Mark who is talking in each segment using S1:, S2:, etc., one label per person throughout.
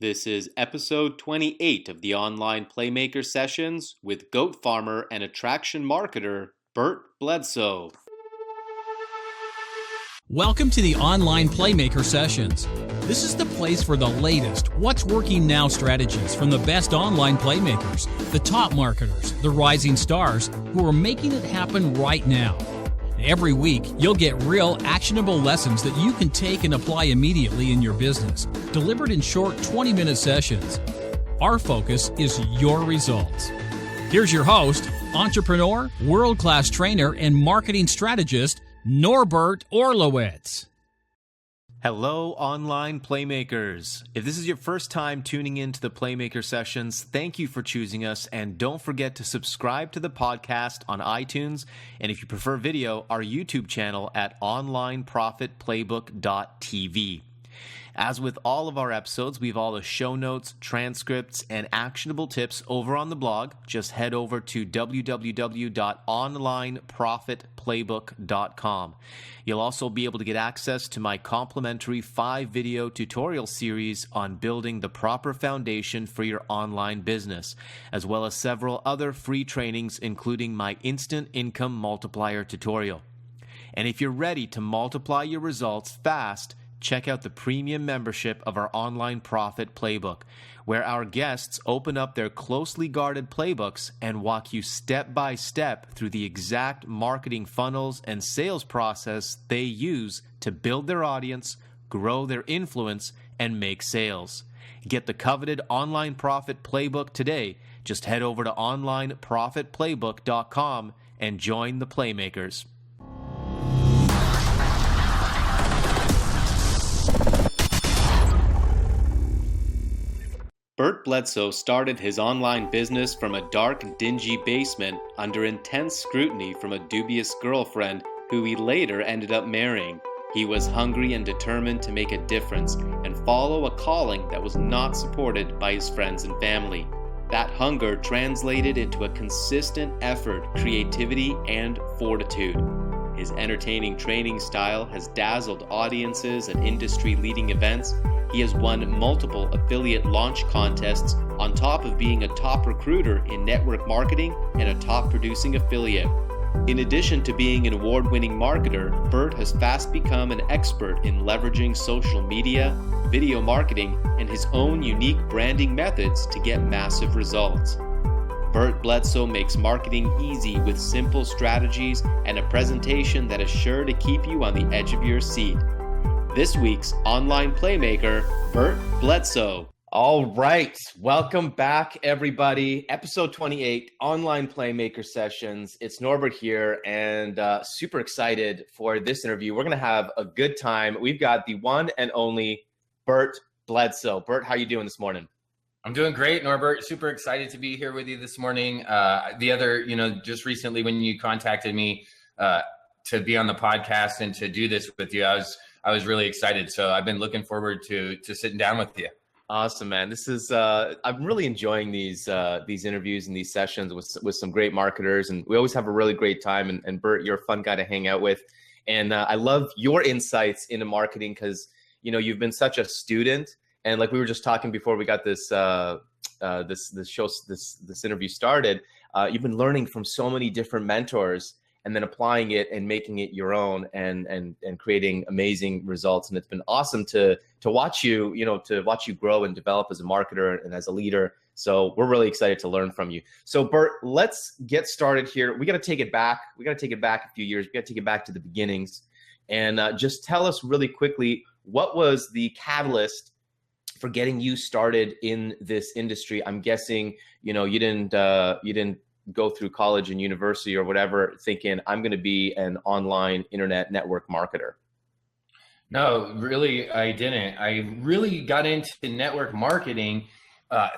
S1: This is episode 28 of the online Playmaker sessions with goat farmer and attraction marketer Bert Bledsoe.
S2: Welcome to the online Playmaker sessions. This is the place for the latest what's working now strategies from the best online playmakers, the top marketers, the rising stars who are making it happen right now. Every week, you'll get real, actionable lessons that you can take and apply immediately in your business, delivered in short 20-minute sessions. Our focus is your results. Here's your host, entrepreneur, world-class trainer, and marketing strategist, Norbert Orlowitz.
S1: Hello, online Playmakers. If this is your first time tuning into the Playmaker sessions, thank you for choosing us, and don't forget to subscribe to the podcast on iTunes, and if you prefer video, our YouTube channel at onlineprofitplaybook.tv. As with all of our episodes, we have all the show notes, transcripts, and actionable tips over on the blog. Just head over to www.onlineprofitplaybook.com. You'll also be able to get access to my complimentary 5-video tutorial series on building the proper foundation for your online business, as well as several other free trainings, including my Instant Income Multiplier tutorial. And if you're ready to multiply your results fast, check out the premium membership of our Online Profit Playbook, where our guests open up their closely guarded playbooks and walk you step by step through the exact marketing funnels and sales process they use to build their audience, grow their influence, and make sales. Get the coveted Online Profit Playbook today. Just head over to onlineprofitplaybook.com and join the Playmakers. Bert Bledsoe started his online business from a dark, dingy basement under intense scrutiny from a dubious girlfriend who he later ended up marrying. He was hungry and determined to make a difference and follow a calling that was not supported by his friends and family. That hunger translated into a consistent effort, creativity, and fortitude. His entertaining training style has dazzled audiences at industry-leading events. He has won multiple affiliate launch contests on top of being a top recruiter in network marketing and a top producing affiliate. In addition to being an award-winning marketer, Bert has fast become an expert in leveraging social media, video marketing, and his own unique branding methods to get massive results. Bert Bledsoe makes marketing easy with simple strategies and a presentation that is sure to keep you on the edge of your seat. This week's online Playmaker, Bert Bledsoe. All right, welcome back, everybody. Episode 28, online Playmaker sessions. It's Norbert here, and super excited for this interview. We're going to have a good time. We've got the one and only Bert Bledsoe. Bert, how you doing this morning?
S3: I'm doing great, Norbert. Super excited to be here with you this morning. Just recently when you contacted me to be on the podcast and to do this with you, I was really excited. So I've been looking forward to sitting down with you.
S1: Awesome, man. This is I'm really enjoying these interviews and these sessions with some great marketers, and we always have a really great time. And Bert, you're a fun guy to hang out with, and I love your insights into marketing because you've been such a student, and like we were just talking before we got this interview started. You've been learning from so many different mentors, and then applying it and making it your own and creating amazing results. And it's been awesome to watch you, grow and develop as a marketer and as a leader. So we're really excited to learn from you. So Bert, let's get started here. We got to take it back. We got to take it back a few years. We got to take it back to the beginnings, and just tell us really quickly, what was the catalyst for getting you started in this industry? I'm guessing, you didn't go through college and university or whatever thinking I'm going to be an online internet network marketer.
S3: No, really, I didn't. I really got into network marketing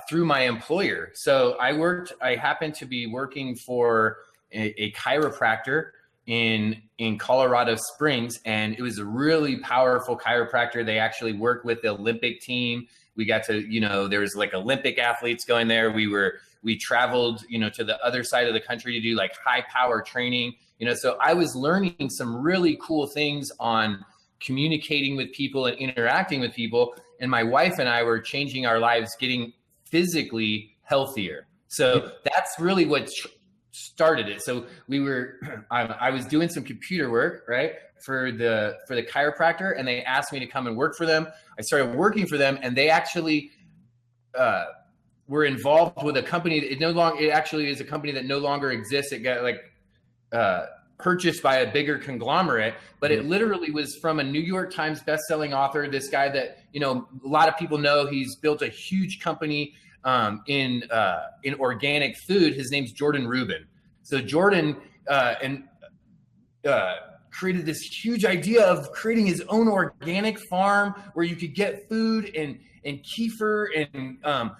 S3: through my employer. So I happened to be working for a chiropractor in Colorado Springs, and it was a really powerful chiropractor. They actually worked with the Olympic team. We got to, there was like Olympic athletes going there. We traveled, to the other side of the country to do like high power training, so I was learning some really cool things on communicating with people and interacting with people. and my wife and I were changing our lives, getting physically healthier. So that's really what started it. So I was doing some computer work, right, for the chiropractor, and they asked me to come and work for them. I started working for them, and they actually were involved with a company. It actually is a company that no longer exists. It got purchased by a bigger conglomerate, but it literally was from a New York Times bestselling author. This guy that, a lot of people know, he's built a huge company in organic food. His name's Jordan Rubin. So Jordan created this huge idea of creating his own organic farm where you could get food and kefir and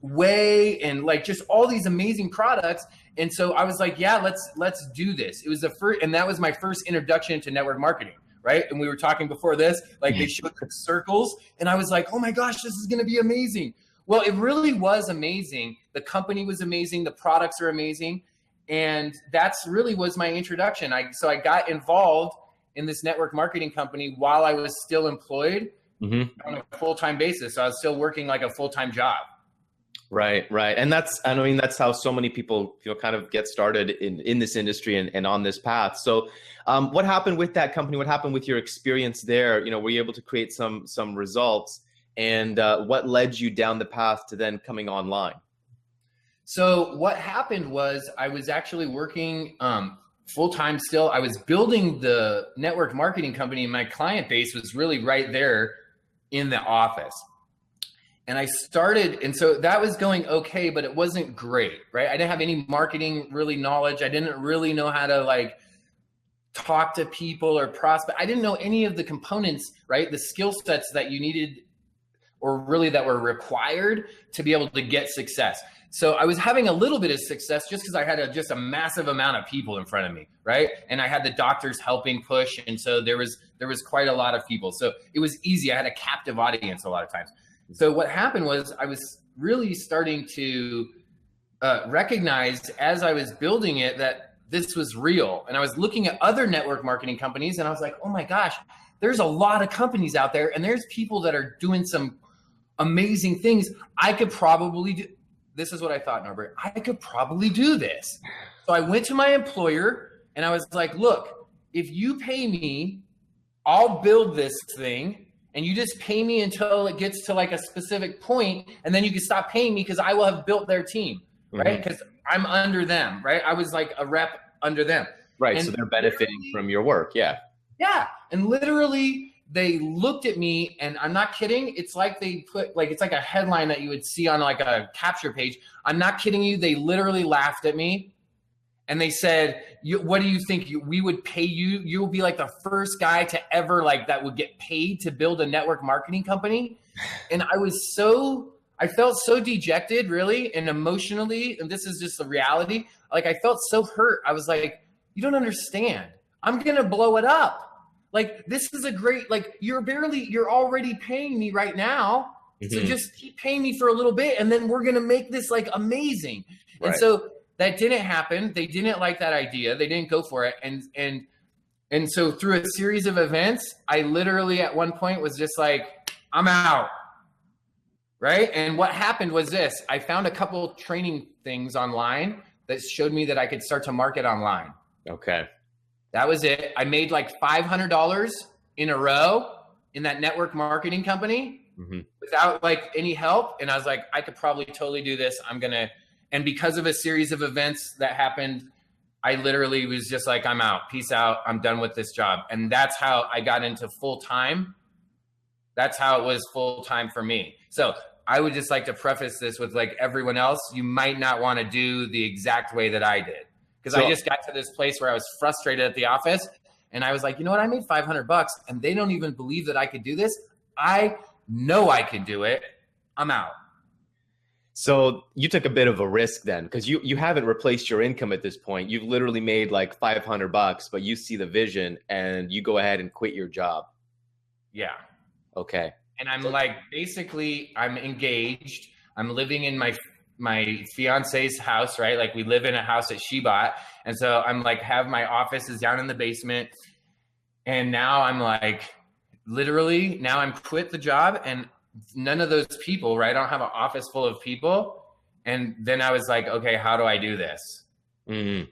S3: whey and just all these amazing products. And so I was like, yeah, let's do this. It was the first, and that was my first introduction to network marketing, right? And we were talking before this, they showed the circles, and I was like, oh my gosh, this is going to be amazing. Well, it really was amazing. The company was amazing. The products are amazing. And that's really was my introduction. So I got involved in this network marketing company while I was still employed on a full-time basis. So I was still working like a full-time job.
S1: Right. And that's how so many people, kind of get started in this industry and on this path. So what happened with that company? What happened with your experience there? Were you able to create some results? And what led you down the path to then coming online?
S3: So what happened was I was actually working full-time still. I was building the network marketing company, and my client base was really right there in the office. And I started, and so that was going okay, but it wasn't great, right? I didn't have any marketing really knowledge. I didn't really know how to talk to people or prospect. I didn't know any of the components, right? The skill sets that you needed or really that were required to be able to get success. So I was having a little bit of success just because I had just a massive amount of people in front of me, right? And I had the doctors helping push. And so there was quite a lot of people. So it was easy. I had a captive audience a lot of times. So what happened was I was really starting to recognize as I was building it that this was real. And I was looking at other network marketing companies, and I was like, oh my gosh, there's a lot of companies out there, and there's people that are doing some amazing things. I could probably do. This is what I thought, Norbert. I could probably do this. So I went to my employer and I was like, look, if you pay me, I'll build this thing, and you just pay me until it gets to a specific point, and then you can stop paying me because I will have built their team, right? Because I'm under them, right? I was like a rep under them.
S1: Right,
S3: and
S1: so they're benefiting from your work, yeah.
S3: Yeah, and literally they looked at me, and I'm not kidding. It's like they put it's like a headline that you would see on a capture page. I'm not kidding you. They literally laughed at me, and they said, what do you think? We would pay you? You'll be the first guy to ever that would get paid to build a network marketing company. And I felt so dejected, really, and emotionally, and this is just the reality. I felt so hurt. I was like, you don't understand. I'm going to blow it up. This is a great, you're already paying me right now. So just keep paying me for a little bit, and then we're going to make this amazing. Right. And so that didn't happen. They didn't like that idea. They didn't go for it. And so through a series of events, I literally at one point was just I'm out. Right. And what happened was this. I found a couple training things online that showed me that I could start to market online.
S1: Okay.
S3: That was it. I made $500 in a row in that network marketing company without any help. And I was like, I could probably totally do this. And because of a series of events that happened, I literally was just I'm out. Peace out. I'm done with this job. And that's how I got into full time. That's how it was full time for me. So I would just like to preface this with everyone else, you might not want to do the exact way that I did. Because I just got to this place where I was frustrated at the office, and I was like, you know what? I made $500 and they don't even believe that I could do this. I know I can do it. I'm out.
S1: So you took a bit of a risk then, because you haven't replaced your income at this point. You've literally made $500, but you see the vision and you go ahead and quit your job.
S3: Yeah.
S1: Okay.
S3: And I'm basically I'm engaged. I'm living in my fiance's house, right? We live in a house that she bought. And so I'm have my office is down in the basement. And now I'm literally now I'm quit the job, and none of those people, right? I don't have an office full of people. And then I was like, okay, how do I do this?
S1: Mm-hmm.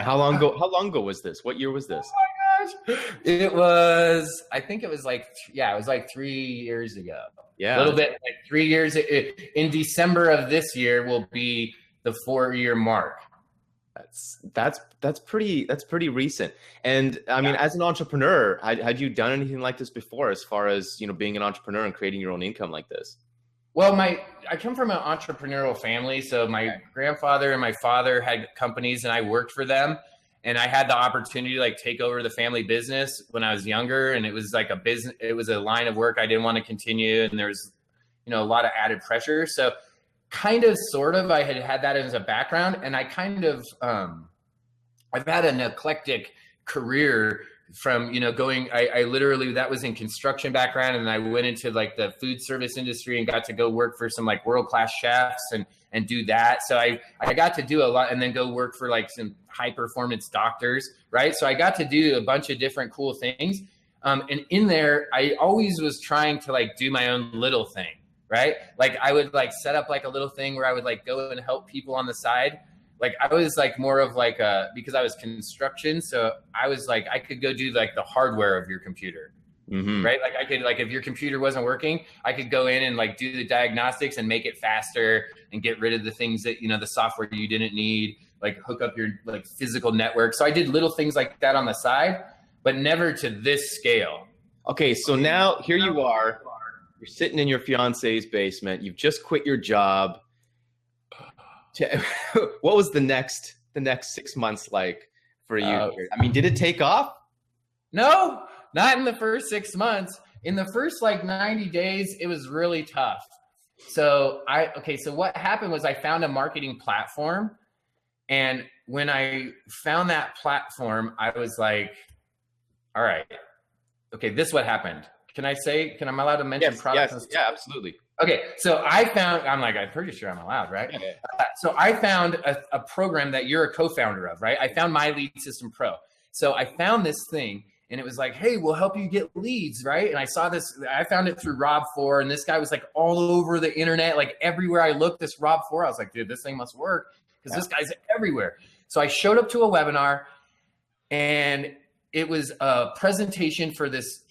S1: How long ago was this? What year was this?
S3: Oh my gosh. It was, I think it was like, it was like 3 years ago.
S1: Yeah.
S3: A little bit, like 3 years. In December of this year will be the 4-year mark.
S1: That's pretty recent. And I mean, as an entrepreneur, had you done anything like this before, as far as, being an entrepreneur and creating your own income like this?
S3: Well, I come from an entrepreneurial family. So my grandfather and my father had companies and I worked for them. And I had the opportunity to like take over the family business when I was younger. And it was like it was a line of work I didn't want to continue. And there was, a lot of added pressure. So kind of, sort of, I had that as a background. And I kind of, I've had an eclectic career from, going, I literally, that was in construction background. And I went into like the food service industry and got to go work for some like world-class chefs and do that. So I got to do a lot and then go work for like some high performance doctors. Right. So I got to do a bunch of different cool things. And in there, I always was trying to like do my own little thing. Right. Like I would like set up like a little thing where I would like go and help people on the side. Like I was like more of like because I was construction. So I was like, I could go do like the hardware of your computer. Mm-hmm. Right. Like I could, like, if your computer wasn't working, I could go in and like do the diagnostics and make it faster and get rid of the things that, the software you didn't need, like hook up your like physical network. So I did little things like that on the side, but never to this scale.
S1: Okay. So now here you are, you're sitting in your fiance's basement. You've just quit your job. What was the next 6 months like for you? I mean, did it take off?
S3: No, not in the first 6 months. In the first like 90 days, it was really tough. So so what happened was I found a marketing platform. And when I found that platform, I was like, all right, okay, this is what happened. Am I allowed to mention products?
S1: Yes, yeah, absolutely.
S3: Okay, so I'm pretty sure I'm allowed, right? Okay. So I found a program that you're a co-founder of, right? I found My Lead System Pro. So I found this thing and it was like, hey, we'll help you get leads, right? And I found it through Rob 4, and this guy was like all over the internet, like everywhere I looked, this Rob 4, I was like, dude, this thing must work because this guy's everywhere. So I showed up to a webinar and it was a presentation for this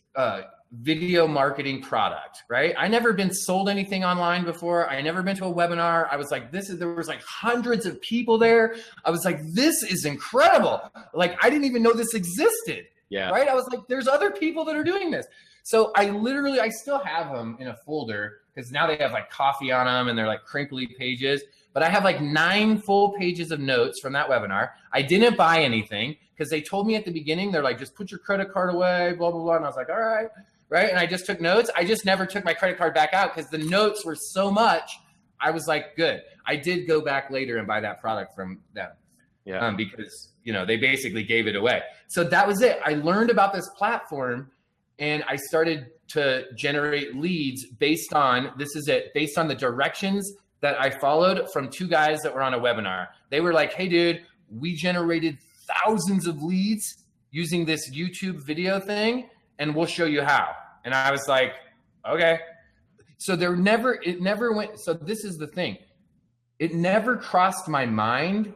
S3: video marketing product, right? I never been sold anything online before. I never been to a webinar. I was like, there was like hundreds of people there. I was like, this is incredible. Like, I didn't even know this existed.
S1: Yeah.
S3: Right. I was like, there's other people that are doing this. So I still have them in a folder because now they have like coffee on them and they're like crinkly pages, but I have like 9 full pages of notes from that webinar. I didn't buy anything because they told me at the beginning, they're like, just put your credit card away, blah, blah, blah. And I was like, all right. Right. And I just took notes. I just never took my credit card back out because the notes were so much. I was like, good. I did go back later and buy that product from them. Yeah. Because, they basically gave it away. So that was it. I learned about this platform and I started to generate leads based on the directions that I followed from 2 guys that were on a webinar. They were like, hey, dude, we generated thousands of leads using this YouTube video thing, and we'll show you how. And I was like, okay. So it never went. So this is the thing. It never crossed my mind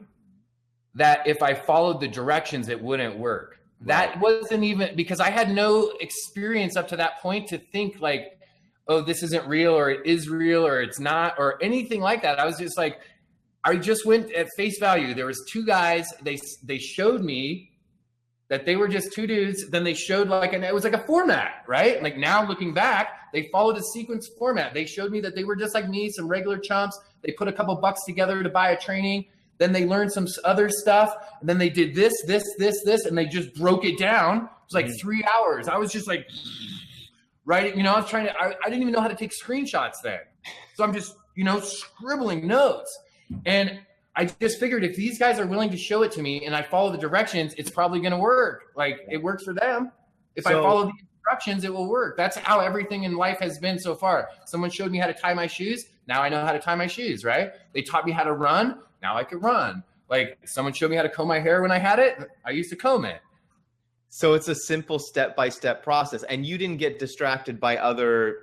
S3: that if I followed the directions, it wouldn't work. Right. That wasn't even, because I had no experience up to that point to think like, oh, this isn't real, or it is real, or it's not, or anything like that. I was just like, I just went at face value. There was 2 guys. They showed me that they were just 2 dudes. Then they showed it was like a format, right? Like now looking back, they followed a sequence format. They showed me that they were just like me, some regular chumps. They put a couple bucks together to buy a training. Then they learned some other stuff. And then they did this, and they just broke it down. It was like 3 hours. I was just like, writing, I was trying to, I didn't even know how to take screenshots then. So I'm just, scribbling notes. And I just figured if these guys are willing to show it to me and I follow the directions, it's probably going to work. Like it works for them. If I follow the instructions, it will work. That's how everything in life has been so far. Someone showed me how to tie my shoes. Now I know how to tie my shoes, right? They taught me how to run. Now I can run. Like someone showed me how to comb my hair when I had it. I used to comb it.
S1: So it's a simple step-by-step process, and you didn't get distracted by other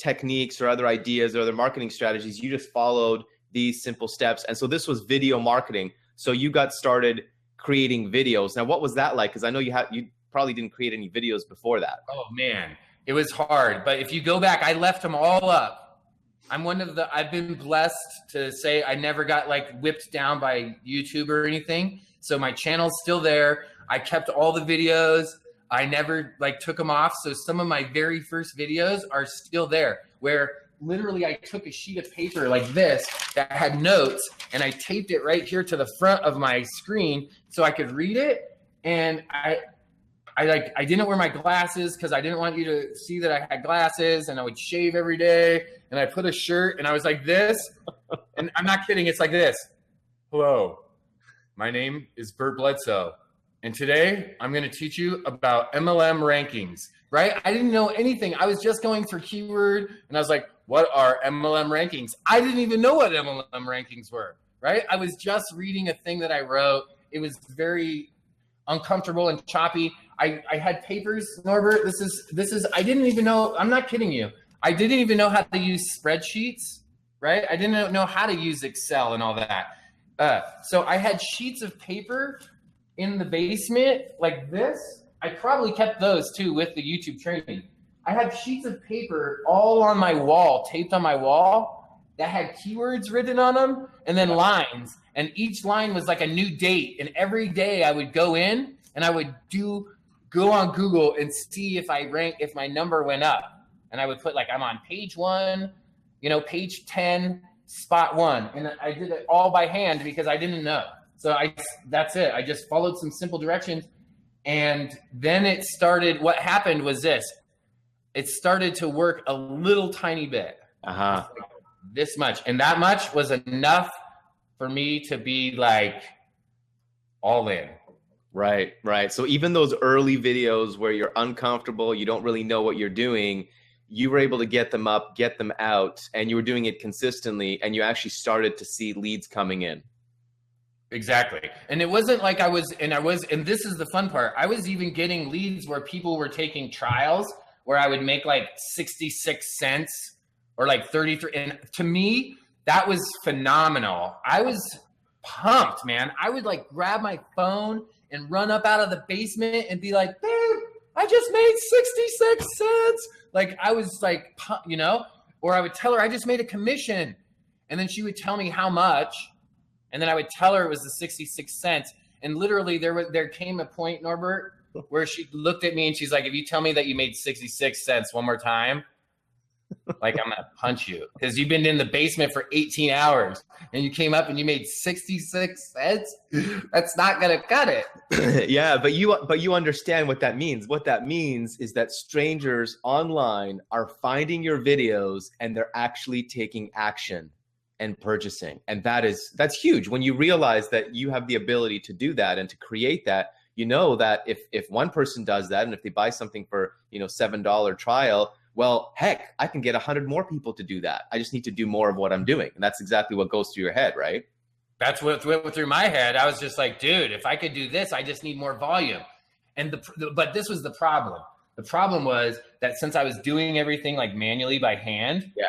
S4: techniques or other ideas or other marketing strategies. You just followed these simple steps. And so this was video marketing. So you got started creating videos. Now, what was that like? Because I know you probably didn't create any videos before that.
S3: Oh man, it was hard. But if you go back, I left them all up. I've been blessed to say I never got like whipped down by YouTube or anything. So my channel's still there. I kept all the videos. I never like took them off. So some of my very first videos are still there, where literally I took a sheet of paper like this that had notes and I taped it right here to the front of my screen so I could read it. And I didn't wear my glasses because I didn't want you to see that I had glasses, and I would shave every day, and I put a shirt and I was like this. And I'm not kidding. It's like this. Hello, my name is Bert Bledsoe. And today I'm going to teach you about MLM rankings, right? I didn't know anything. I was just going for keyword and I was like, what are MLM rankings? I didn't even know what MLM rankings were, right? I was just reading a thing that I wrote. It was very uncomfortable and choppy. I had papers, Norbert. This is, I didn't even know, I'm not kidding you. I didn't even know how to use spreadsheets, right? I didn't know how to use Excel and all that. So I had sheets of paper in the basement like this. I probably kept those too with the YouTube training. I had sheets of paper all on my wall, taped on my wall, that had keywords written on them and then lines. And each line was like a new date. And every day I would go in and I would go on Google and see if if my number went up. And I would put like, I'm on page 1, page 10, spot 1. And I did it all by hand because I didn't know. So that's it. I just followed some simple directions. And then it started, what happened was this. It started to work a little tiny bit. Like this much. And that much was enough for me to be like all in.
S4: Right. So even those early videos where you're uncomfortable, you don't really know what you're doing, you were able to get them up, get them out, and you were doing it consistently, and you actually started to see leads coming in.
S3: Exactly. And it wasn't like and this is the fun part. I was even getting leads where people were taking trials where I would make like 66 cents or like 33. And to me, that was phenomenal. I was pumped, man. I would like grab my phone and run up out of the basement and be like, babe, I just made 66 cents. Like I was like, or I would tell her I just made a commission. And then she would tell me how much. And then I would tell her it was the 66 cents. And literally there came a point, Norbert, where she looked at me and she's like, if you tell me that you made 66 cents one more time, like I'm going to punch you. Because you've been in the basement for 18 hours and you came up and you made 66 cents. That's not going to cut it.
S4: Yeah, but you understand what that means. What that means is that strangers online are finding your videos and they're actually taking action and purchasing. And that's huge. When you realize that you have the ability to do that and to create that, you know that if one person does that and if they buy something for, $7 trial, well, heck, I can get 100 more people to do that. I just need to do more of what I'm doing. And that's exactly what goes through your head, right?
S3: That's what went through my head. I was just like, dude, if I could do this, I just need more volume. But this was the problem. The problem was that since I was doing everything like manually by hand,
S4: yeah,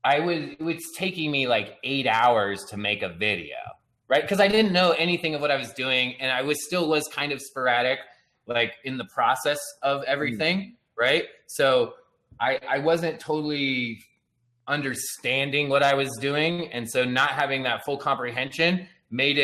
S3: it was taking me like 8 hours to make a video, right? Because I didn't know anything of what I was doing. And I still was kind of sporadic, like in the process of everything, right? So I wasn't totally understanding what I was doing. And so not having that full comprehension made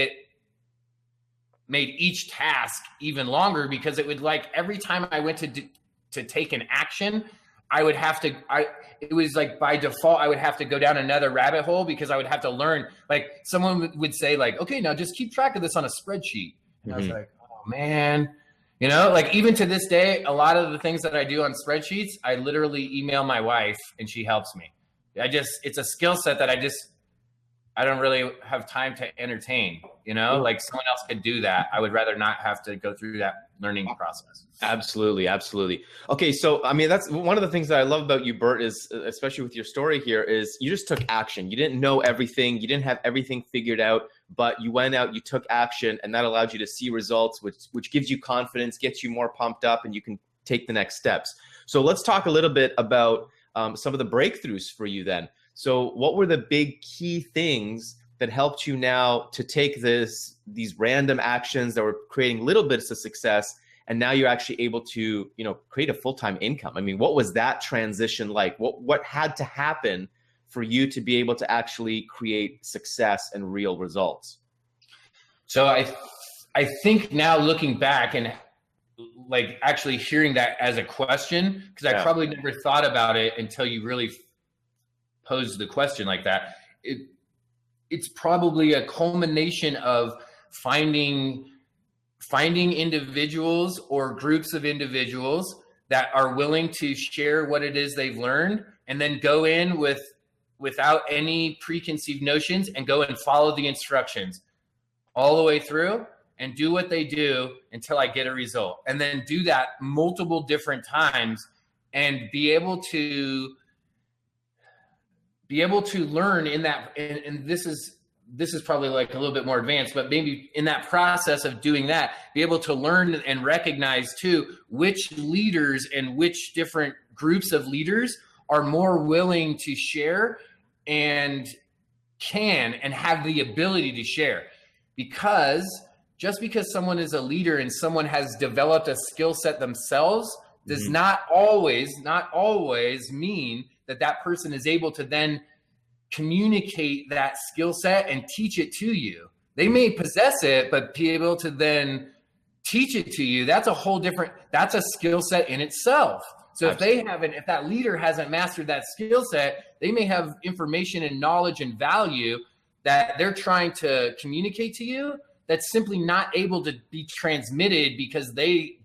S3: each task even longer, because it would like every time I went to take an action, it was like by default, I would have to go down another rabbit hole because I would have to learn. Like someone would say like, okay, now just keep track of this on a spreadsheet. And I was like, oh man, like even to this day, a lot of the things that I do on spreadsheets, I literally email my wife and she helps me. It's a skill set that I don't really have time to entertain, like someone else could do that. I would rather not have to go through that learning process.
S4: Absolutely. Okay. So, I mean, that's one of the things that I love about you, Bert, is especially with your story here is you just took action. You didn't know everything. You didn't have everything figured out, but you went out, you took action, and that allowed you to see results, which gives you confidence, gets you more pumped up, and you can take the next steps. So let's talk a little bit about some of the breakthroughs for you then. So what were the big key things that helped you now to take these random actions that were creating little bits of success, and now you're actually able to, create a full-time income? I mean, what was that transition like? What had to happen for you to be able to actually create success and real results?
S3: So I think now looking back and like actually hearing that as a question, because I probably never thought about it until you really posed the question like that. It's probably a culmination of finding individuals or groups of individuals that are willing to share what it is they've learned, and then go in without any preconceived notions and go and follow the instructions all the way through and do what they do until I get a result. And then do that multiple different times and be able to learn in that. And this is probably like a little bit more advanced, but maybe in that process of doing that, be able to learn and recognize too, which leaders and which different groups of leaders are more willing to share and can and have the ability to share. Because just because someone is a leader and someone has developed a skill set themselves does not always mean that person is able to then communicate that skill set and teach it to you. They may possess it, but be able to then teach it to you, that's a skill set in itself. So if that leader hasn't mastered that skill set, they may have information and knowledge and value that they're trying to communicate to you that's simply not able to be transmitted because they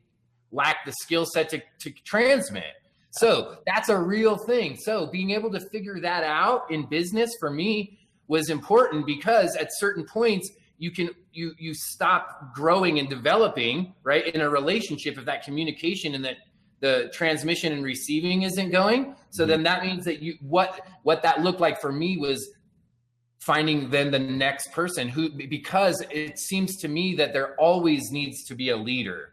S3: lack the skill set to transmit. So that's a real thing. So being able to figure that out in business for me was important, because at certain points you stop growing and developing, right, in a relationship if that communication and that the transmission and receiving isn't going. So then that means that what that looked like for me was finding then the next person because it seems to me that there always needs to be a leader,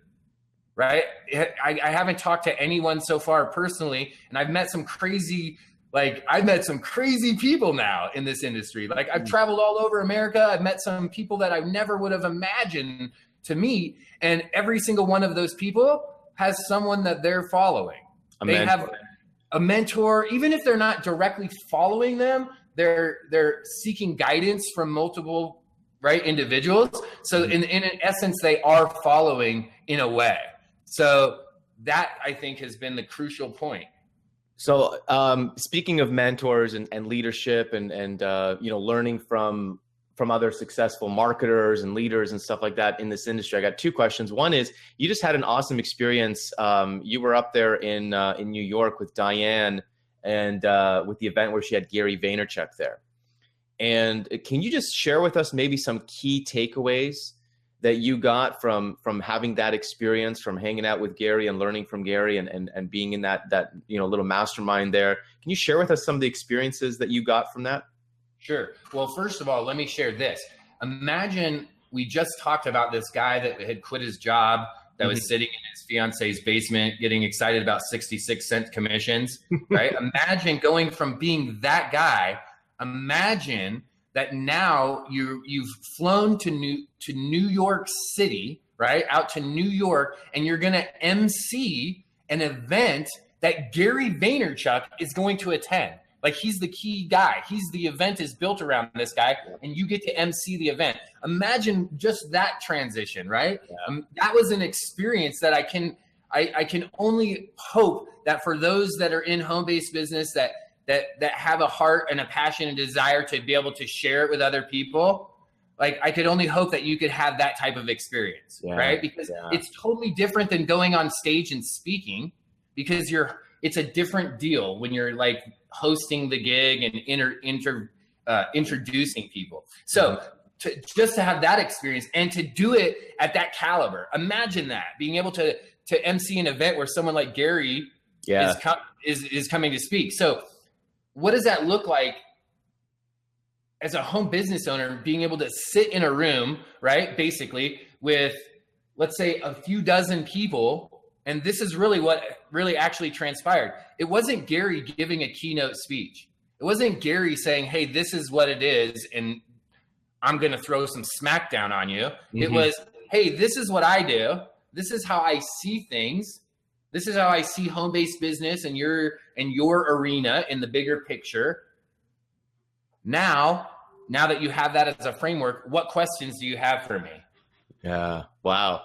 S3: right? I haven't talked to anyone so far personally, and I've met some crazy people now in this industry. Like I've traveled all over America. I've met some people that I never would have imagined to meet. And every single one of those people has someone that they're following. They have a mentor, even if they're not directly following them, they're seeking guidance from multiple individuals. So in essence, they are following in a way. So that I think has been the crucial point.
S4: So speaking of mentors and leadership and learning from other successful marketers and leaders and stuff like that in this industry, I got two questions. One is, you just had an awesome experience. You were up there in New York with Diane and with the event where she had Gary Vaynerchuk there. And can you just share with us maybe some key takeaways that you got from having that experience, from hanging out with Gary and learning from Gary and being in that little mastermind there? Can you share with us some of the experiences that you got from that?
S3: Sure. Well, first of all, let me share this. Imagine we just talked about this guy that had quit his job, that was sitting in his fiance's basement, getting excited about 66-cent commissions, right? Imagine going from being that guy. Imagine that now you've flown to New York City, right? Out to New York, and you're going to MC an event that Gary Vaynerchuk is going to attend. Like, he's the key guy. The event is built around this guy, and you get to MC the event. Imagine just that transition, right? Yeah. That was an experience that I can only hope that for those that are in home-based business that have a heart and a passion and desire to be able to share it with other people, like, I could only hope that you could have that type of experience, right? Because it's totally different than going on stage and speaking, because it's a different deal when you're like hosting the gig and introducing people. So just to have that experience and to do it at that caliber, imagine that, being able to MC an event where someone like Gary is coming to speak. So what does that look like as a home business owner, being able to sit in a room, right, basically with, let's say, a few dozen people And this is really what really actually transpired. It wasn't Gary giving a keynote speech. It wasn't Gary saying, hey, this is what it is, and I'm going to throw some smackdown on you. Mm-hmm. It was, hey, this is what I do. This is how I see things. This is how I see home-based business and your arena in the bigger picture. Now that you have that as a framework, what questions do you have for me?
S4: Yeah. Wow.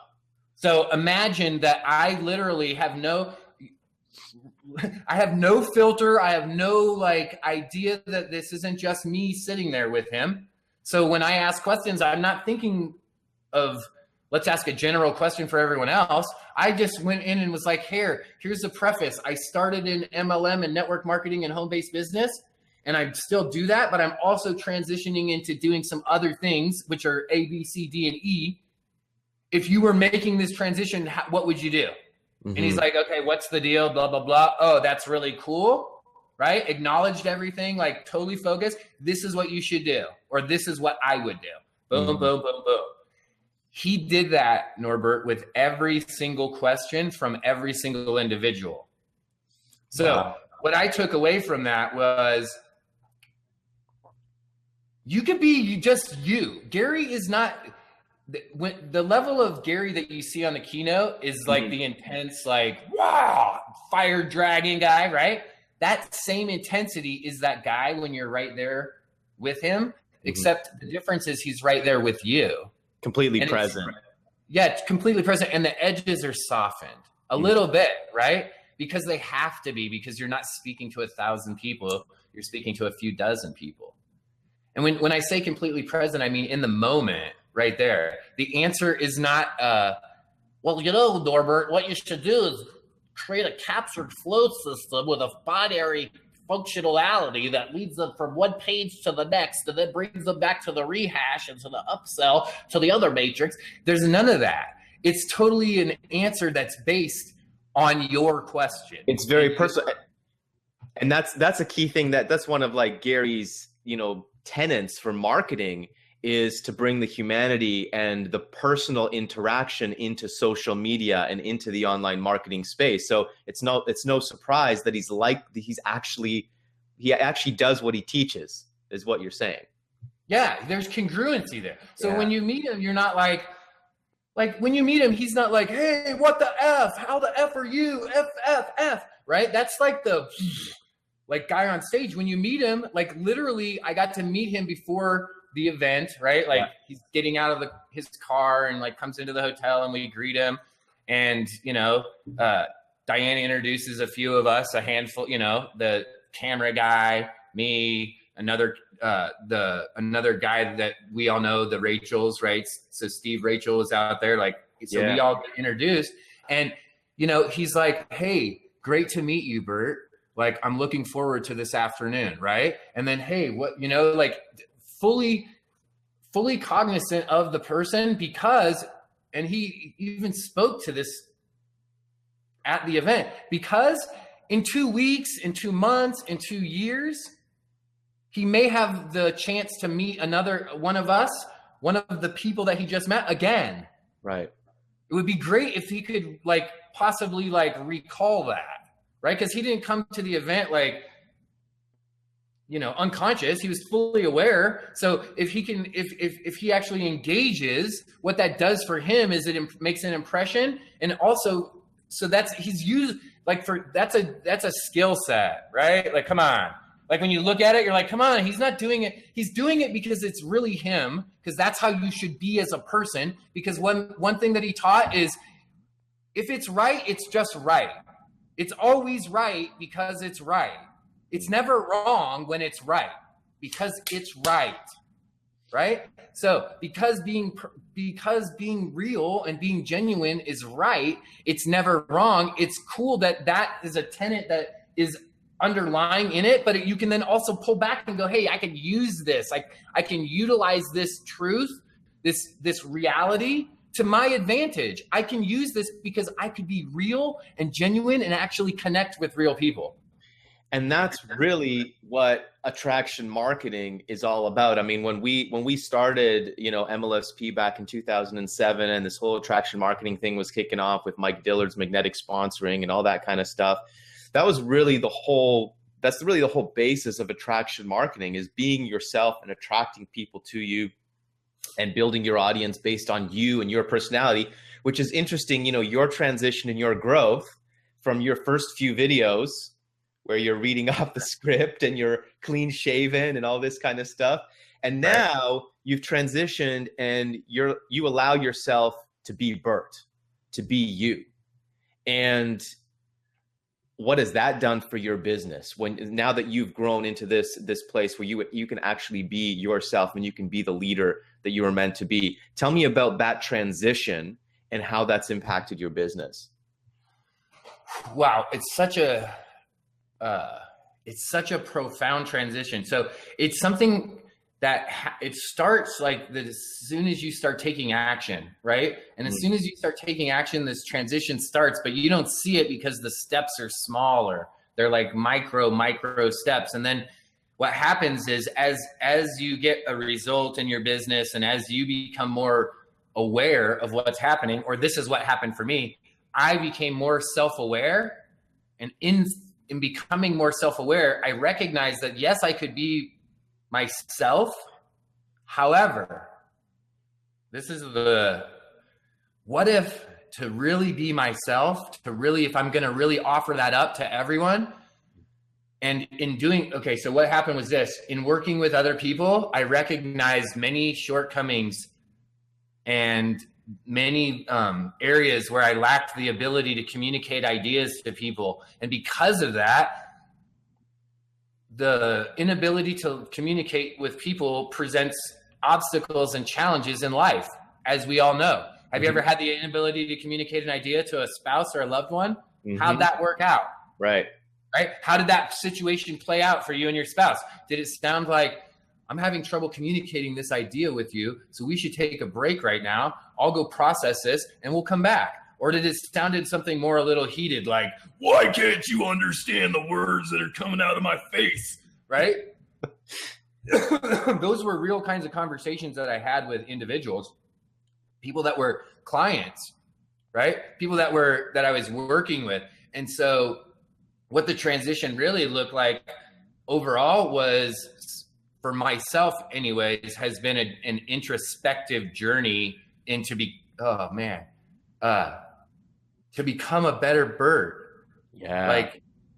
S3: So imagine that I literally have no filter. I have no idea that this isn't just me sitting there with him. So when I ask questions, I'm not thinking of, let's ask a general question for everyone else. I just went in and was like, here's the preface. I started in MLM and network marketing and home-based business, and I still do that, but I'm also transitioning into doing some other things, which are A, B, C, D, and E. If you were making this transition, what would you do? Mm-hmm. And he's like, okay, what's the deal? Blah, blah, blah. Oh, that's really cool, right? Acknowledged everything, totally focused. This is what you should do, or this is what I would do. Boom, mm-hmm. boom, boom, boom. He did that, Norbert, with every single question from every single individual. So what I took away from that was, you could be just you. Gary is not... When the level of Gary that you see on the keynote is the intense, wow, fire dragging guy, right? That same intensity is that guy when you're right there with him, except the difference is he's right there with you.
S4: Completely present.
S3: It's completely present. And the edges are softened a little bit, right? Because they have to be, because you're not speaking to 1,000 people. You're speaking to a few dozen people. And when I say completely present, I mean in the moment. Right there. The answer is not, well, Norbert, what you should do is create a captured flow system with a binary functionality that leads them from one page to the next and then brings them back to the rehash and to the upsell to the other matrix. There's none of that. It's totally an answer that's based on your question.
S4: It's very personal. And that's a key thing that's one of Gary's, tenets for marketing, is to bring the humanity and the personal interaction into social media and into the online marketing space. So it's no surprise that he actually does what he teaches, is what you're saying.
S3: Yeah, there's congruency there. So when you meet him, you're not like when you meet him, he's not like, hey, what the F? How the F are you? F, right? That's the guy on stage. When you meet him, literally, I got to meet him before the event, right? He's getting out of his car and comes into the hotel and we greet him. And, Diana introduces a few of us, a handful, the camera guy, me, another guy that we all know, the Rachels, right? So Steve Rachel is out there. We all get introduced, and, he's like, hey, great to meet you, Bert. I'm looking forward to this afternoon. Right. And then, hey, what, fully cognizant of the person, because, and he even spoke to this at the event, because in 2 weeks, in 2 months, in 2 years, he may have the chance to meet another one of us, one of the people that he just met again.
S4: Right.
S3: It would be great if he could possibly recall that, right? Because he didn't come to the event unconscious. He was fully aware. So if he can, if he actually engages, what that does for him is it makes an impression. And also, so he's used that's a skill set, right? Come on. When you look at it, you're like, come on, he's not doing it. He's doing it because it's really him, because that's how you should be as a person. Because one thing that he taught is, if it's right, it's just right. It's always right because it's right. It's never wrong when it's right, because it's right, right? So because being real and being genuine is right, it's never wrong. It's cool that is a tenet that is underlying in it, but you can then also pull back and go, hey, I can use this. I can utilize this truth, this reality to my advantage. I can use this because I could be real and genuine and actually connect with real people.
S4: And that's really what attraction marketing is all about. I mean, when we started, MLSP back in 2007, and this whole attraction marketing thing was kicking off with Mike Dillard's magnetic sponsoring and all that kind of stuff, that's really the whole basis of attraction marketing, is being yourself and attracting people to you and building your audience based on you and your personality, which is interesting. Your transition and your growth from your first few videos where you're reading off the script and you're clean shaven and all this kind of stuff. And now you've transitioned and you allow yourself to be Bert, to be you. And what has that done for your business now that you've grown into this place where you can actually be yourself and you can be the leader that you were meant to be? Tell me about that transition and how that's impacted your business.
S3: Wow, it's such a profound transition. So it's something that it starts like as soon as you start taking action, right? And as soon as you start taking action, this transition starts, but you don't see it because the steps are smaller. They're like micro steps. And then what happens is as you get a result in your business and as you become more aware of what's happening, or this is what happened for me, I became more self-aware. And in becoming more self-aware, I recognized that yes, I could be myself. However, this is what if to really be myself, if I'm going to really offer that up to everyone, and in doing, so what happened was this: in working with other people, I recognized many shortcomings and many areas where I lacked the ability to communicate ideas to people. And because of that, the inability to communicate with people presents obstacles and challenges in life, as we all know. Have you ever had the inability to communicate an idea to a spouse or a loved one? How'd that work out?
S4: Right.
S3: How did that situation play out for you and your spouse? Did it sound like, I'm having trouble communicating this idea with you, so we should take a break right now. I'll go process this and we'll come back. Or did it sounded something more a little heated, like, why can't you understand the words that are coming out of my face, right? Those were real kinds of conversations that I had with individuals, people that were clients, right? People that I was working with. And so what the transition really looked like overall was, for myself anyways, has been an introspective journey into to become a better Bert.
S4: Yeah.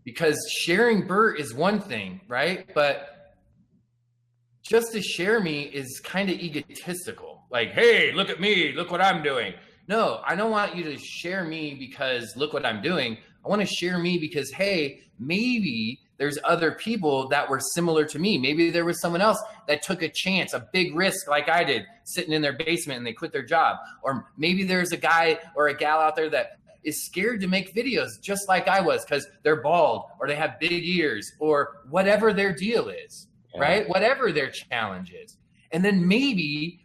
S3: Because sharing Bert is one thing, right? But just to share me is kind of egotistical. Like, hey, look at me, look what I'm doing. No, I don't want you to share me because look what I'm doing. I want to share me because, hey, maybe there's other people that were similar to me. Maybe there was someone else that took a chance, a big risk like I did, sitting in their basement and they quit their job. Or maybe there's a guy or a gal out there that is scared to make videos just like I was because they're bald or they have big ears or whatever their deal is, right? Whatever their challenge is. And then maybe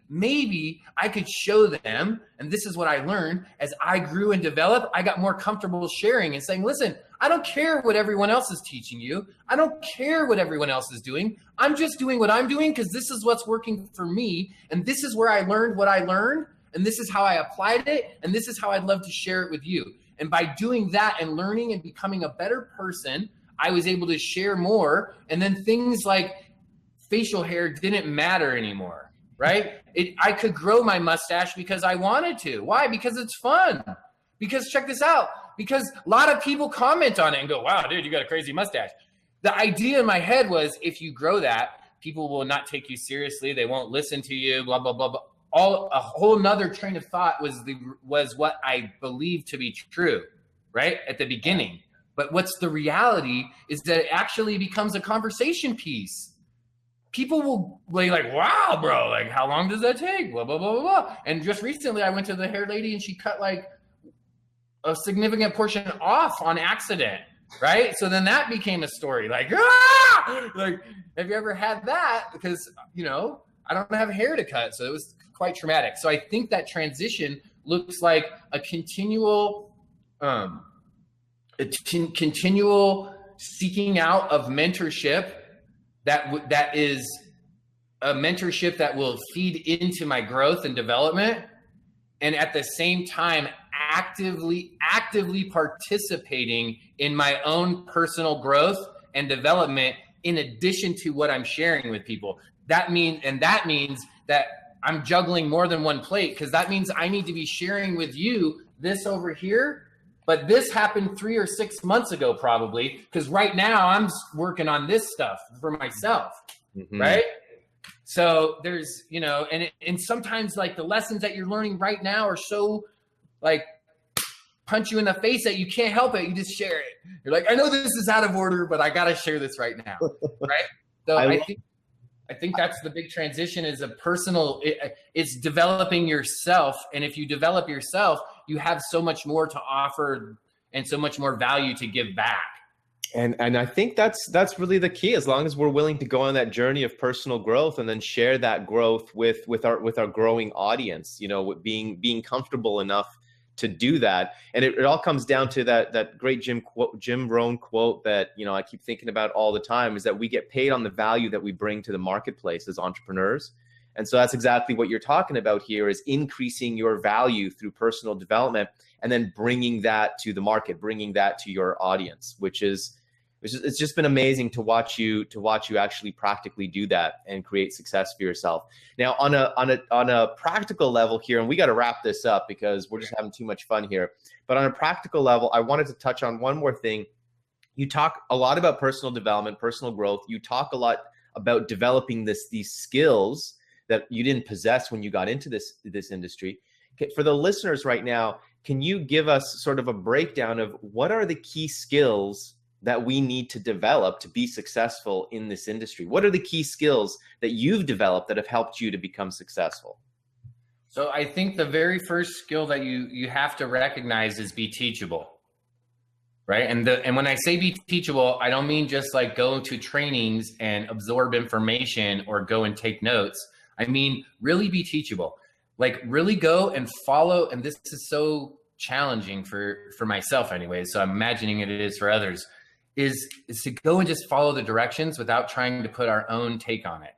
S3: I could show them, and this is what I learned as I grew and developed, I got more comfortable sharing and saying, listen, I don't care what everyone else is teaching you. I don't care what everyone else is doing. I'm just doing what I'm doing because this is what's working for me. And this is where I learned what I learned. And this is how I applied it. And this is how I'd love to share it with you. And by doing that and learning and becoming a better person, I was able to share more. And then things like facial hair didn't matter anymore, right? I could grow my mustache because I wanted to. Why? Because it's fun. Because check this out. Because a lot of people comment on it and go, wow, dude, you got a crazy mustache. The idea in my head was, if you grow that, people will not take you seriously. They won't listen to you, blah, blah, blah, blah. A whole nother train of thought was what I believed to be true, right? At the beginning. But what's the reality is that it actually becomes a conversation piece. People will be like, wow, bro, like, how long does that take? Blah, blah, blah, blah, blah. And just recently I went to the hair lady and she cut like a significant portion off on accident, right? So then that became a story, like, ah! Like, have you ever had that? Because, I don't have hair to cut, so it was quite traumatic. So I think that transition looks like a continual seeking out of mentorship that is a mentorship that will feed into my growth and development, and at the same time actively participating in my own personal growth and development in addition to what I'm sharing with people. That means that I'm juggling more than one plate, because that means I need to be sharing with you this over here, but this happened 3 or 6 months ago probably, because right now I'm working on this stuff for myself, right? So there's, and sometimes like the lessons that you're learning right now are so like punch you in the face that you can't help it. You just share it. You're like, I know this is out of order, but I got to share this right now. Right. So I think that's the big transition, is a personal, it's developing yourself. And if you develop yourself, you have so much more to offer and so much more value to give back.
S4: And I think that's really the key. As long as we're willing to go on that journey of personal growth and then share that growth with our growing audience, being comfortable enough to do that. And it all comes down to that great Jim Rohn quote that, I keep thinking about all the time, is that we get paid on the value that we bring to the marketplace as entrepreneurs. And so that's exactly what you're talking about here, is increasing your value through personal development and then bringing that to the market, bringing that to your audience, it's just been amazing to watch you actually practically do that and create success for yourself. Now, on a practical level here, and we got to wrap this up because we're just having too much fun here. But on a practical level, I wanted to touch on one more thing. You talk a lot about personal development, personal growth. You talk a lot about developing these skills that you didn't possess when you got into this industry. For the listeners right now, can you give us sort of a breakdown of what are the key skills that we need to develop to be successful in this industry? What are the key skills that you've developed that have helped you to become successful?
S3: So I think the very first skill that you have to recognize is be teachable, right? And when I say be teachable, I don't mean just like go to trainings and absorb information or go and take notes. I mean, really be teachable, like really go and follow. And this is so challenging for myself anyway, so I'm imagining it is for others, is to go and just follow the directions without trying to put our own take on it.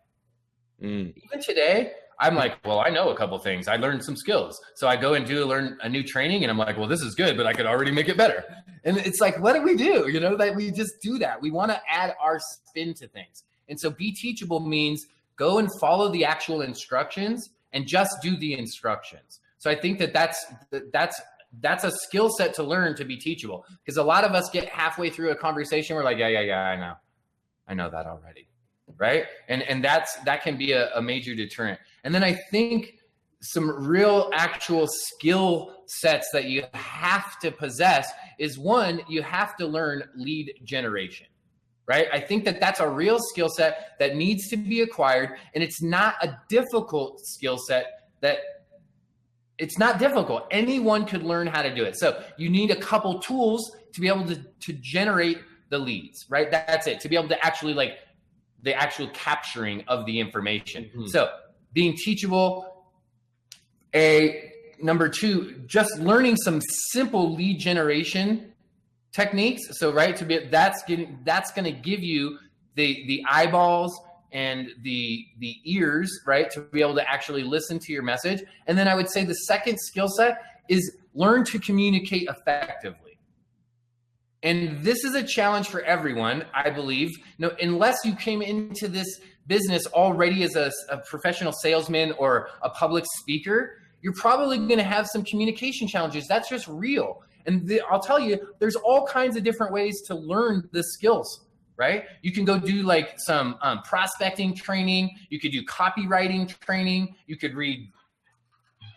S3: Even today, I'm like, well, I know a couple things. I learned some skills. So I go and learn a new training and I'm like, well, this is good, but I could already make it better. And it's like, what do we do? That we just do that. We want to add our spin to things. And so be teachable means go and follow the actual instructions and just do the instructions. So I think that's a skill set to learn, to be teachable, because a lot of us get halfway through a conversation. We're like, yeah, I know that already. Right. And that can be a major deterrent. And then I think some real actual skill sets that you have to possess is, one, you have to learn lead generation. Right. I think that's a real skill set that needs to be acquired. And it's not a difficult skill set it's not difficult. Anyone could learn how to do it. So you need a couple tools to be able to generate the leads, right? That's it. To be able to actually the actual capturing of the information. So being teachable. Number two, just learning some simple lead generation techniques. So, right, that's going to give you the eyeballs and the ears, right, to be able to actually listen to your message. And then I would say the second skill set is learn to communicate effectively. And this is a challenge for everyone, I believe. Unless you came into this business already as a professional salesman or a public speaker, you're probably going to have some communication challenges. That's just real. And I'll tell you, there's all kinds of different ways to learn the skills. Right? You can go do like some prospecting training. You could do copywriting training. You could read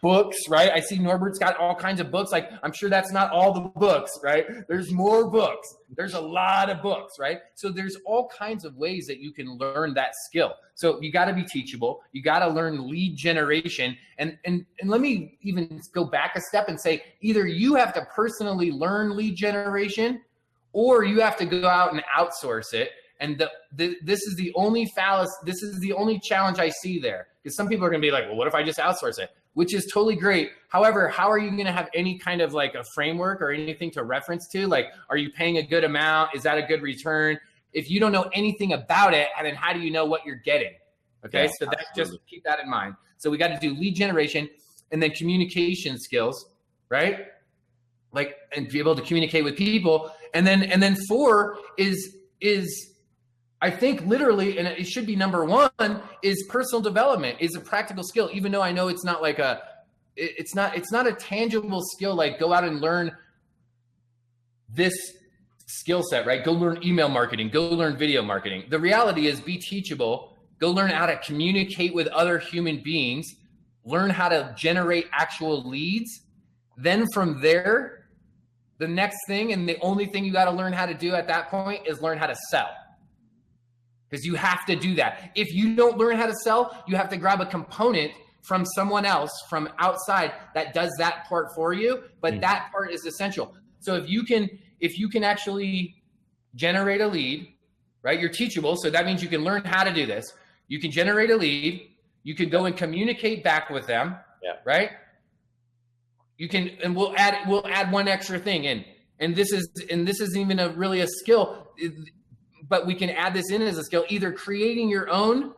S3: books, right? I see Norbert's got all kinds of books. Like, I'm sure that's not all the books, right? There's more books. There's a lot of books, right? So there's all kinds of ways that you can learn that skill. So you got to be teachable. You got to learn lead generation. And let me even go back a step and say, either you have to personally learn lead generation, or you have to go out and outsource it. And this is the only challenge I see there. Because some people are going to be like, well, what if I just outsource it? which is totally great. However, how are you going to have any kind of like a framework or anything to reference to? Like, are you paying a good amount? Is that a good return? If you don't know anything about it, and then how do you know what you're getting? Okay,
S4: Yeah,
S3: so that, just keep that in mind. So we got to do lead generation and then communication skills, right? Like, and be able to communicate with people. And then 4 is I think literally, and it should be number 1, is personal development, is a practical skill, even though I know it's not like it's not a tangible skill, like go out and learn this skill set, right? Go learn email marketing, go learn video marketing. The reality is be teachable, go learn how to communicate with other human beings, learn how to generate actual leads. Then from there, the next thing, and the only thing you got to learn how to do at that point is learn how to sell. Because you have to do that. If you don't learn how to sell, you have to grab a component from someone else from outside that does that part for you, but that part is essential. So if you can actually generate a lead, right? You're teachable, so that means you can learn how to do this. You can generate a lead, you can go and communicate back with them, right? You can, and we'll add one extra thing in. And this is even a skill, but we can add this in as a skill, either creating your own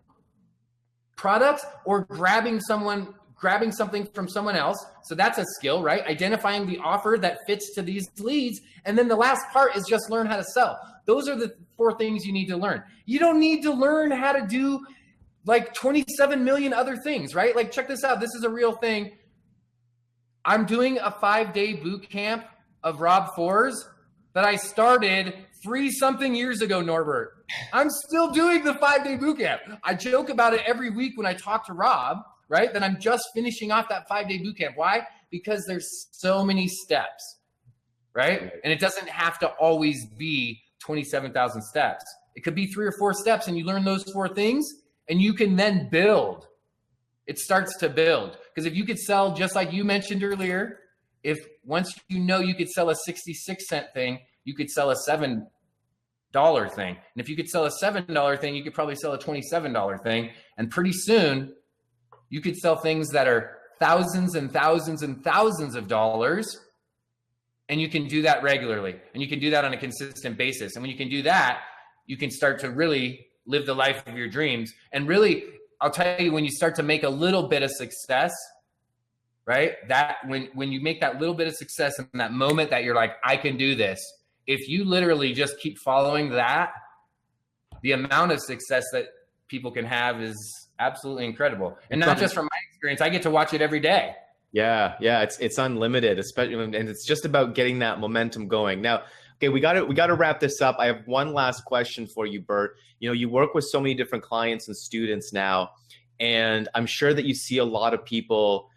S3: products or grabbing something from someone else. So that's a skill, right? Identifying the offer that fits to these leads. And then the last part is just learn how to sell. Those are the 4 things you need to learn. You don't need to learn how to do like 27 million other things, right? Like, check this out. This is a real thing. I'm doing a 5-day boot camp of Rob Fours that I started 3-something years ago, Norbert. I'm still doing the 5-day boot camp. I joke about it every week when I talk to Rob, right? That I'm just finishing off that 5-day boot camp. Why? Because there's so many steps, right? And it doesn't have to always be 27,000 steps. It could be 3 or 4 steps, and you learn those 4 things, and you can then build. It starts to build. Because if you could sell, just like you mentioned earlier, if once you know you could sell a 66-cent thing, you could sell a $7 thing. And if you could sell a $7 thing, you could probably sell a $27 thing. And pretty soon, you could sell things that are thousands and thousands and thousands of dollars. And you can do that regularly. And you can do that on a consistent basis. And when you can do that, you can start to really live the life of your dreams. And really, I'll tell you, when you start to make a little bit of success, right? That when you make that little bit of success in that moment that you're like, I can do this. If you literally just keep following that, the amount of success that people can have is absolutely incredible. And not just from my experience, I get to watch it every day. Yeah,
S4: it's unlimited, especially, and it's just about getting that momentum going. Now, okay, we got to wrap this up. I have one last question for you, Bert. You know, you work with so many different clients and students now, and I'm sure that you see a lot of people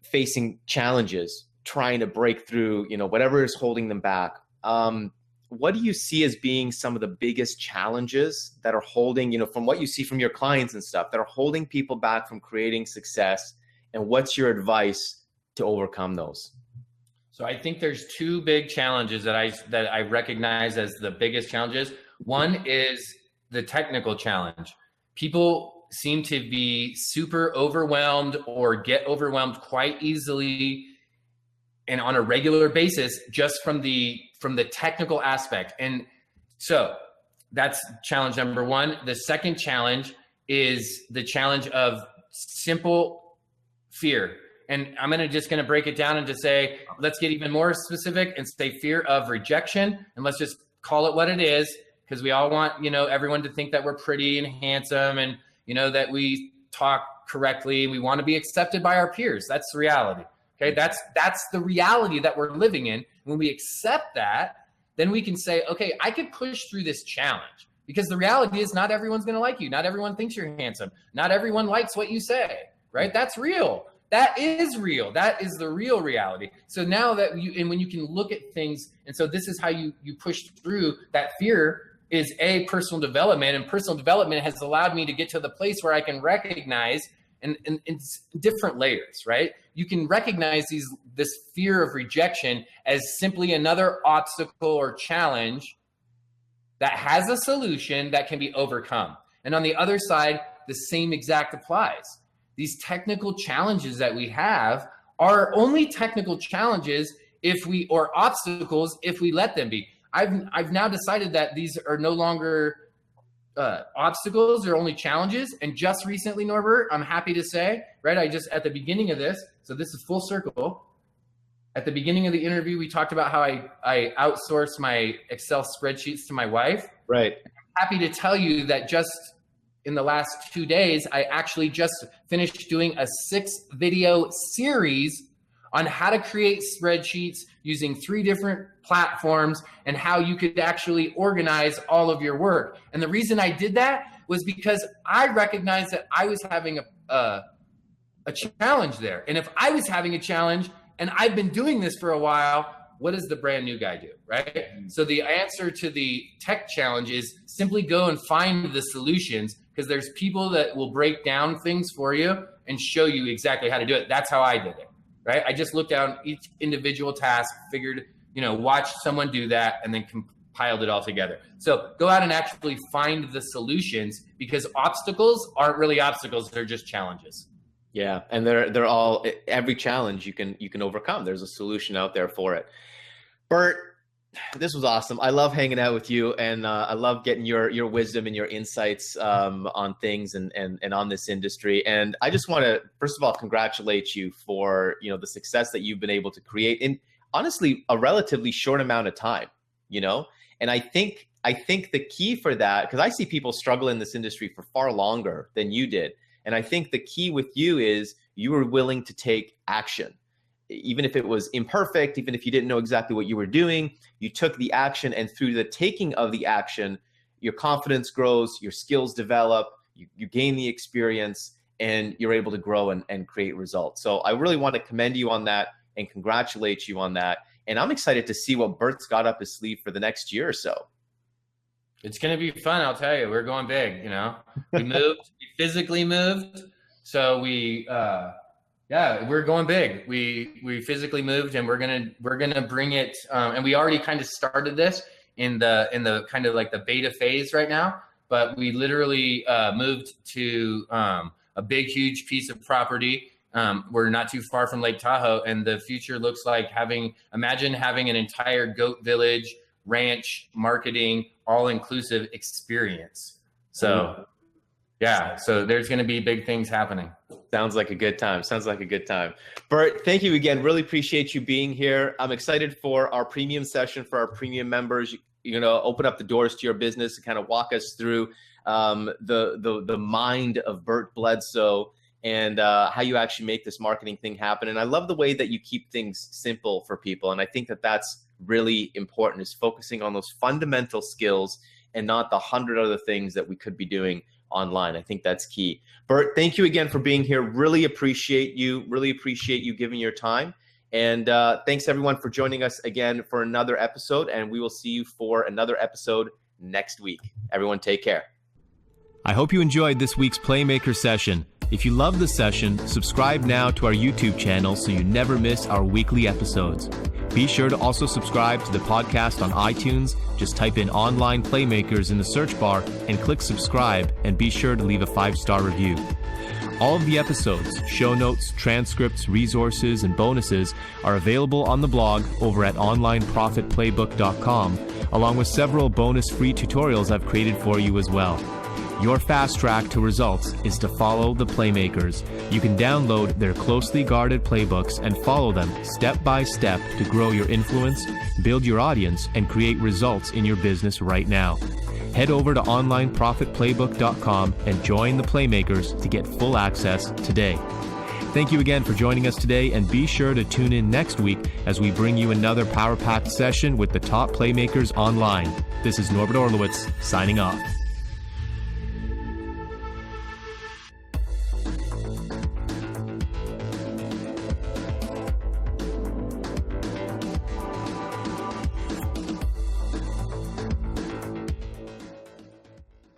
S4: facing challenges, trying to break through, you know, whatever is holding them back. What do you see as being some of the biggest challenges that are holding, you know, from what you see from your clients and stuff, that are holding people back from creating success? And what's your advice to overcome those?
S3: So I think there's 2 big challenges that I recognize as the biggest challenges. One is the technical challenge. People seem to be super overwhelmed or get overwhelmed quite easily and on a regular basis just from the technical aspect. And so that's challenge number 1. The second challenge is the challenge of simple fear. And I'm just going to break it down and just say, let's get even more specific and say fear of rejection. And let's just call it what it is, because we all want, you know, everyone to think that we're pretty and handsome and, you know, that we talk correctly. We want to be accepted by our peers. That's the reality. Okay. That's the reality that we're living in. When we accept that, then we can say, okay, I could push through this challenge, because the reality is not everyone's going to like you. Not everyone thinks you're handsome. Not everyone likes what you say, right? That's real. That is real. That is the real reality. So now that when you can look at things, and so this is how you push through that fear, is personal development. And personal development has allowed me to get to the place where I can recognize, and it's different layers, right? You can recognize this fear of rejection as simply another obstacle or challenge that has a solution that can be overcome. And on the other side, the same exact applies. these technical challenges that we have are only technical challenges or obstacles if we let them be. I've now decided that these are no longer obstacles, they're only challenges. And just recently, Norbert, I'm happy to say, right, at the beginning of this, so this is full circle. At the beginning of the interview, we talked about how I outsourced my Excel spreadsheets to my wife.
S4: Right.
S3: I'm happy to tell you that just in the last 2 days, I actually just finished doing a 6-video series on how to create spreadsheets using 3 different platforms and how you could actually organize all of your work. And the reason I did that was because I recognized that I was having a challenge there. And if I was having a challenge and I've been doing this for a while, what does the brand new guy do, right? So the answer to the tech challenge is simply go and find the solutions, because there's people that will break down things for you and show you exactly how to do it. That's how I did it. Right? I just looked down each individual task, figured, watched someone do that, and then compiled it all together. So go out and actually find the solutions, because obstacles aren't really obstacles. They're just challenges.
S4: Yeah. And they're all, every challenge you can overcome. There's a solution out there for it. Bert, this was awesome. I love hanging out with you, and I love getting your wisdom and your insights on things and on this industry. And I just want to, first of all, congratulate you for the success that you've been able to create in, honestly, a relatively short amount of time. And I think the key for that, because I see people struggle in this industry for far longer than you did, and I think the key with you is you were willing to take action. Even if it was imperfect, even if you didn't know exactly what you were doing, you took the action, and through the taking of the action, your confidence grows, your skills develop, you gain the experience, and you're able to grow and create results. So I really want to commend you on that and congratulate you on that. And I'm excited to see what Bert's got up his sleeve for the next year or so.
S3: It's going to be fun, I'll tell you. We're going big, We moved, we physically moved. So yeah, we're going big. We physically moved, and we're gonna bring it. And we already kind of started this in the kind of like the beta phase right now. But we literally moved to a big, huge piece of property. We're not too far from Lake Tahoe, and the future looks like imagine having an entire goat village, ranch, marketing, all-inclusive experience. So. Yeah, so there's going to be big things happening.
S4: Sounds like a good time. Bert, thank you again. Really appreciate you being here. I'm excited for our premium session for our premium members. You're going to open up the doors to your business and kind of walk us through the mind of Bert Bledsoe and how you actually make this marketing thing happen. And I love the way that you keep things simple for people. And I think that that's really important, is focusing on those fundamental skills and not the 100 other things that we could be doing online. I think that's key. Bert, thank you again for being here. Really appreciate you giving your time. And thanks everyone for joining us again for another episode. And we will see you for another episode next week. Everyone take care.
S2: I hope you enjoyed this week's Playmaker session. If you love the session, subscribe now to our YouTube channel so you never miss our weekly episodes. Be sure to also subscribe to the podcast on iTunes. Just type in Online Playmakers in the search bar and click subscribe, and be sure to leave a 5-star review. All of the episodes, show notes, transcripts, resources, and bonuses are available on the blog over at onlineprofitplaybook.com, along with several bonus free tutorials I've created for you as well. Your fast track to results is to follow the Playmakers. You can download their closely guarded playbooks and follow them step by step to grow your influence, build your audience, and create results in your business right now. Head over to onlineprofitplaybook.com and join the Playmakers to get full access today. Thank you again for joining us today, and be sure to tune in next week as we bring you another power-packed session with the top Playmakers online. This is Norbert Orlowitz signing off.